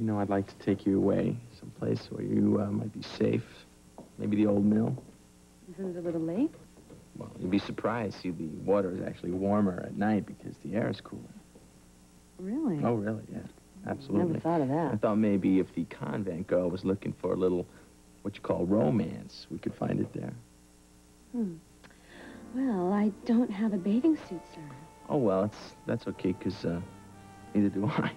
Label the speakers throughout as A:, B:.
A: You know, I'd like to take you away, someplace where you might be safe. Maybe the old mill.
B: Isn't it a little late?
A: Well, you'd be surprised. See, the water is actually warmer at night because the air is cooler.
B: Really?
A: Oh, really? Yeah, absolutely.
B: Never thought of that.
A: I thought maybe if the convent girl was looking for a little, what you call romance, we could find it there.
B: Well, I don't have a bathing suit, sir.
A: Oh, well, that's okay, because neither do I.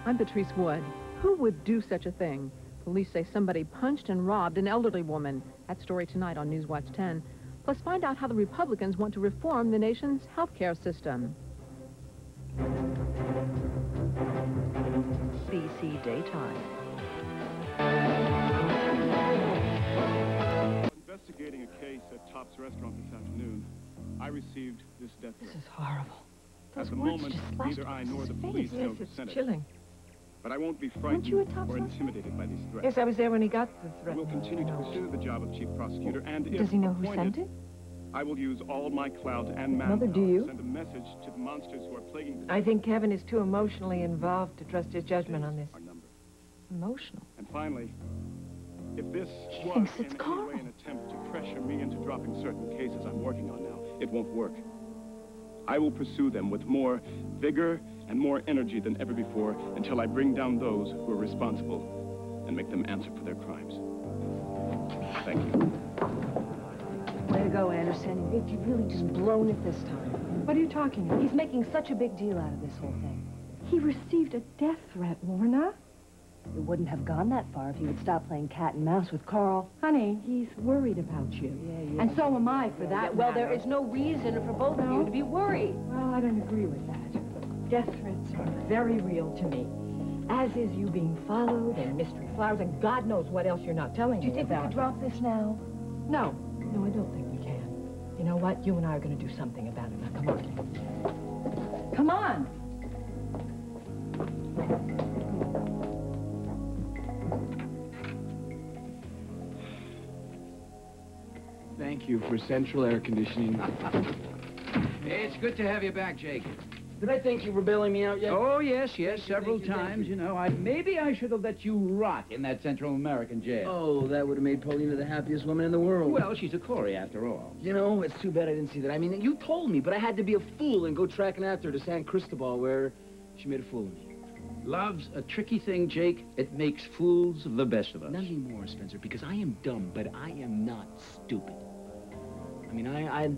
C: I'm Patrice Wood. Who would do such a thing? Police say somebody punched and robbed an elderly woman. That story tonight on Newswatch 10. Plus, find out how the Republicans want to reform the nation's health care system. BC Daytime.
D: Investigating a case at Top's restaurant this afternoon, I received this death threat.
C: This is horrible.
D: At the moment, neither I nor the police know the Senate.
C: Chilling.
D: But I won't be frightened or intimidated by these threats.
C: Yes, I was there when he got the
D: I
C: threat.
D: will continue to pursue the job of chief prosecutor, and if
C: Does he know who
D: appointed,
C: sent it?
D: I will use all my clout and manpower
C: Mother, do you?
D: to send a message to the monsters who are plaguing the
C: I think Kevin is too emotionally involved to trust his judgment on this.
D: our number.
C: Emotional?
D: And finally, if this was
C: thinks it's
D: in any
C: Carl.
D: way an attempt to pressure me into dropping certain cases I'm working on now, it won't work. I will pursue them with more vigor and more energy than ever before until I bring down those who are responsible and make them answer for their crimes. Thank you.
B: Way to go, Anderson. You've really just blown it this time.
E: What are you talking about?
B: He's making such a big deal out of this whole thing.
E: He received a death threat, Lorna.
B: It wouldn't have gone that far if you would stop playing cat and mouse with Carl.
E: Honey, he's worried about you.
B: Yeah.
E: And so am I, for that
B: Well,
E: matter.
B: there is no reason for both of you to be worried.
E: Well, I don't agree with that. Death threats are very real to me. As is you being followed and mystery flowers and God knows what else you're not telling me
B: Do you think we
E: about.
B: could drop this now?
E: No, I don't think we can. You know what? You and I are going to do something about it. Now, come on. Come on!
F: Thank you for central air conditioning.
G: It's good to have you back, Jake.
F: Did I think you were bailing me out yet?
G: Oh, yes, several times. You know, maybe I should have let you rot in that Central American jail.
F: Oh, that would have made Paulina the happiest woman in the world.
G: Well, she's a Cory, after all.
F: You know, it's too bad I didn't see that. I mean, you told me, but I had to be a fool and go tracking after her to San Cristobal, where she made a fool of me.
G: Love's a tricky thing, Jake. It makes fools of the best of us.
F: Not anymore, Spencer, because I am dumb, but I am not stupid. I mean, I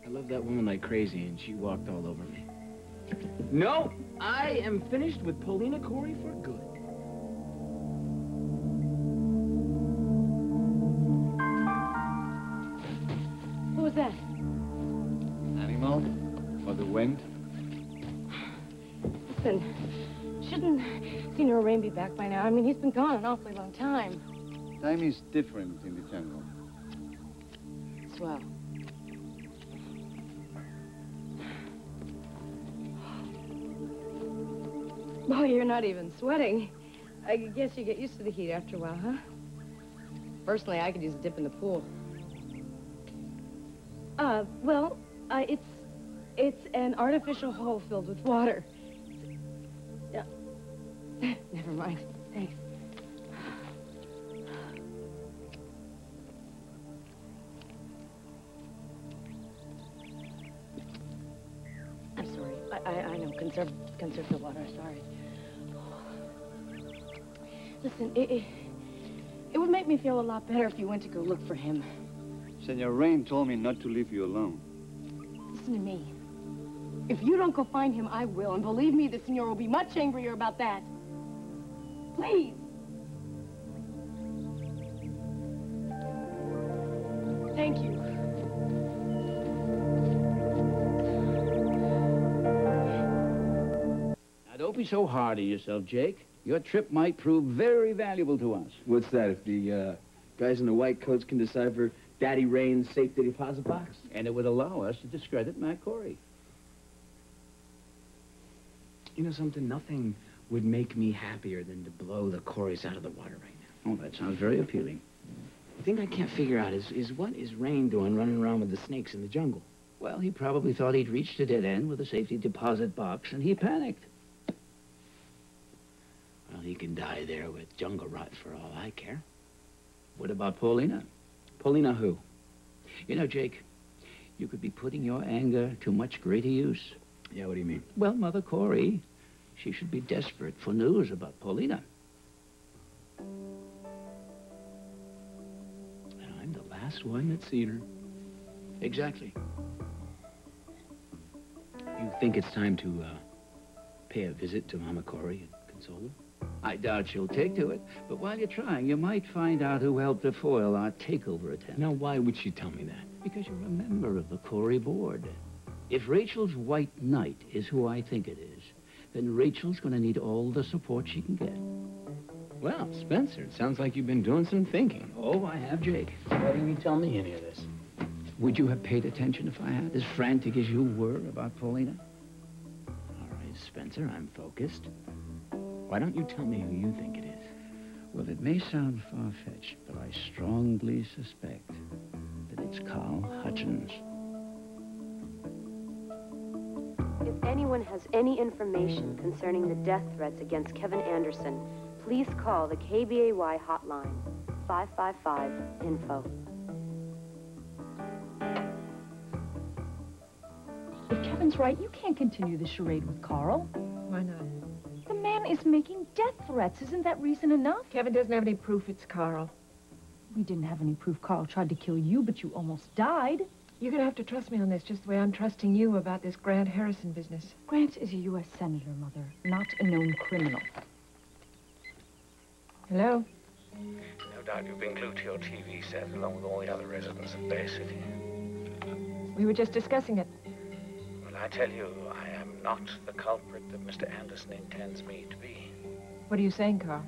F: love that woman like crazy, and she walked all over me. No, I am finished with Paulina Cory for good.
B: Who was that?
G: Animal? Or the wind?
B: Listen, shouldn't Senor Rain be back by now? I mean, he's been gone an awfully long time.
H: Time is different in the jungle.
B: Swell. Oh, you're not even sweating. I guess you get used to the heat after a while, huh? Personally, I could use a dip in the pool. It's an artificial hole filled with water. Yeah. Never mind. Thanks. I'm sorry. I know. Conserve the water. Sorry. Listen, it would make me feel a lot better if you went to go look for him.
H: Senor Rain told me not to leave you alone.
B: Listen to me. If you don't go find him, I will. And believe me, the senor will be much angrier about that. Please. Thank you.
G: Now, don't be so hard on yourself, Jake. Your trip might prove very valuable to us.
F: What's that, if the guys in the white coats can decipher Daddy Rain's safety deposit box?
G: And it would allow us to discredit Matt Cory.
F: You know something? Nothing would make me happier than to blow the Corys out of the water right now.
G: Oh, that sounds very appealing.
F: The thing I can't figure out is what is Rain doing running around with the snakes in the jungle?
G: Well, he probably thought he'd reached a dead end with a safety deposit box, and he panicked.
F: Well, he can die there with jungle rot for all I care.
G: What about Paulina?
F: Paulina who?
G: You know, Jake, you could be putting your anger to much greater use.
F: Yeah, what do you mean?
G: Well, Mother Cory, she should be desperate for news about Paulina.
F: And I'm the last one that's seen her.
G: Exactly.
F: You think it's time to pay a visit to Mama Cory and console her?
G: I doubt she'll take to it, but while you're trying, you might find out who helped to foil our takeover attempt.
F: Now, why would she tell me that?
G: Because you're a member of the Cory board. If Rachel's white knight is who I think it is, then Rachel's going to need all the support she can get.
F: Well, Spencer, it sounds like you've been doing some thinking.
G: Oh, I have, Jake. Why didn't you tell me any of this? Would you have paid attention if I had, as frantic as you were about Paulina?
F: All right, Spencer, I'm focused. Why don't you tell me who you think it is?
G: Well, it may sound far-fetched, but I strongly suspect that it's Carl Hutchins.
I: If anyone has any information concerning the death threats against Kevin Anderson, please call the KBAY hotline, 555-INFO.
E: If Kevin's right, you can't continue the charade with Carl.
J: Why not?
E: The man is making death threats. Isn't that reason enough?
J: Kevin doesn't have any proof it's Carl.
E: We didn't have any proof Carl tried to kill you, but you almost died.
J: You're going to have to trust me on this, just the way I'm trusting you about this Grant Harrison business.
E: Grant is a U.S. Senator, Mother, not a known criminal.
J: Hello?
K: No doubt you've been glued to your TV set along with all the other residents of Bay City.
J: We were just discussing it.
K: Well, I tell you, I am not the culprit that Mr. Anderson intends me to be.
J: What are you saying, Carl?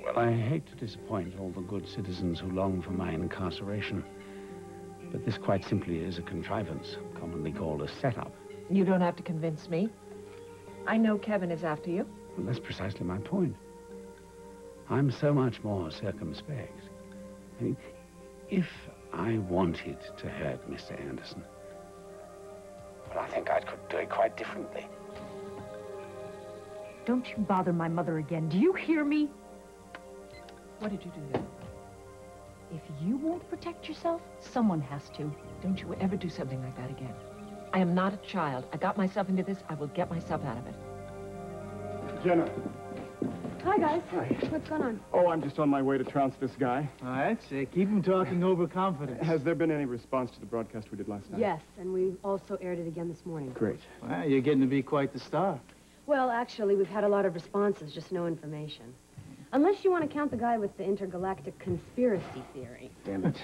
K: Well, I hate to disappoint all the good citizens who long for my incarceration. But this quite simply is a contrivance, commonly called a setup.
J: You don't have to convince me. I know Kevin is after you.
K: Well, that's precisely my point. I'm so much more circumspect. I mean, if I wanted to hurt Mr. Anderson, well, I think I could do it quite differently.
E: Don't you bother my mother again. Do you hear me?
J: What did you do then?
E: If you won't protect yourself, someone has to.
J: Don't you ever do something like that again. I am not a child. I got myself into this. I will get myself out of it.
D: Jenna.
B: Hi, guys.
D: Hi.
B: What's going on?
D: Oh, I'm just on my way to trounce this guy.
L: All right, so keep him talking overconfidence.
D: Has there been any response to the broadcast we did last night?
B: Yes, and we also aired it again this morning.
D: Great.
L: Well, you're getting to be quite the star.
B: Well, actually, we've had a lot of responses, just no information. Unless you want to count the guy with the intergalactic conspiracy theory.
D: Damn it.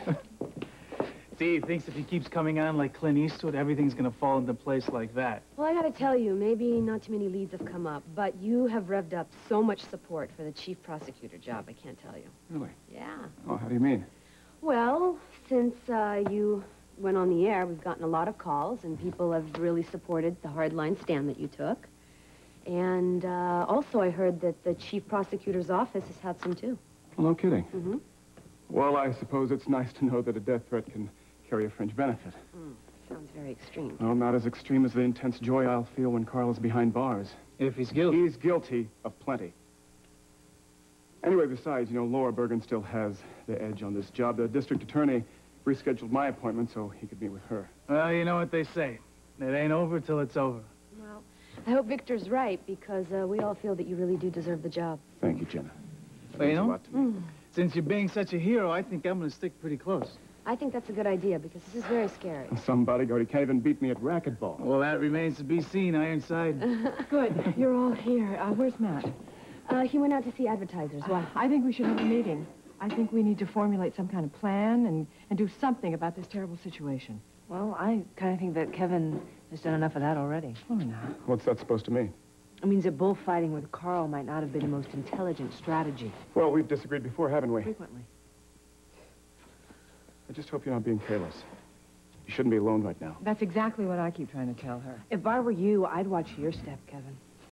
L: See, he thinks if he keeps coming on like Clint Eastwood, everything's gonna fall into place like that.
B: Well, I gotta tell you, maybe not too many leads have come up, but you have revved up so much support for the chief prosecutor job, I can't tell you.
D: Really?
B: Yeah.
D: Oh, how do you mean?
B: Well, since you went on the air, we've gotten a lot of calls, and people have really supported the hardline stand that you took. And also I heard that the chief prosecutor's office has had some, too.
D: Well, no kidding.
B: Mm-hmm.
D: Well, I suppose it's nice to know that a death threat can carry a fringe benefit.
B: sounds very extreme.
D: Well, not as extreme as the intense joy I'll feel when Carl is behind bars.
L: If he's guilty.
D: He's guilty of plenty. Anyway, besides, you know, Laura Bergen still has the edge on this job. The district attorney rescheduled my appointment so he could meet with her.
L: Well, you know what they say. It ain't over till it's over.
B: Well, I hope Victor's right, because we all feel that you really do deserve the job.
D: Thank you, Jenna. That
L: Well, you
D: means a
L: know,
D: lot to me.
L: since you're being such a hero, I think I'm going to stick pretty close.
B: I think that's a good idea, because this is very scary.
D: Some bodyguard, he can't even beat me at racquetball.
L: Well, that remains to be seen, Ironside.
E: Good. You're all here. Where's Matt?
B: He went out to see advertisers. Why?
E: I think we should have a meeting. I think we need to formulate some kind of plan and do something about this terrible situation.
J: Well, I kind of think that Kevin has done enough of that already.
E: Oh, no.
D: What's that supposed to mean?
J: It means that bullfighting with Carl might not have been the most intelligent strategy.
D: Well, we've disagreed before, haven't we?
J: Frequently.
D: I just hope you're not being careless. You shouldn't be alone right now.
E: That's exactly what I keep trying to tell her.
J: If I were you, I'd watch your step, Kevin.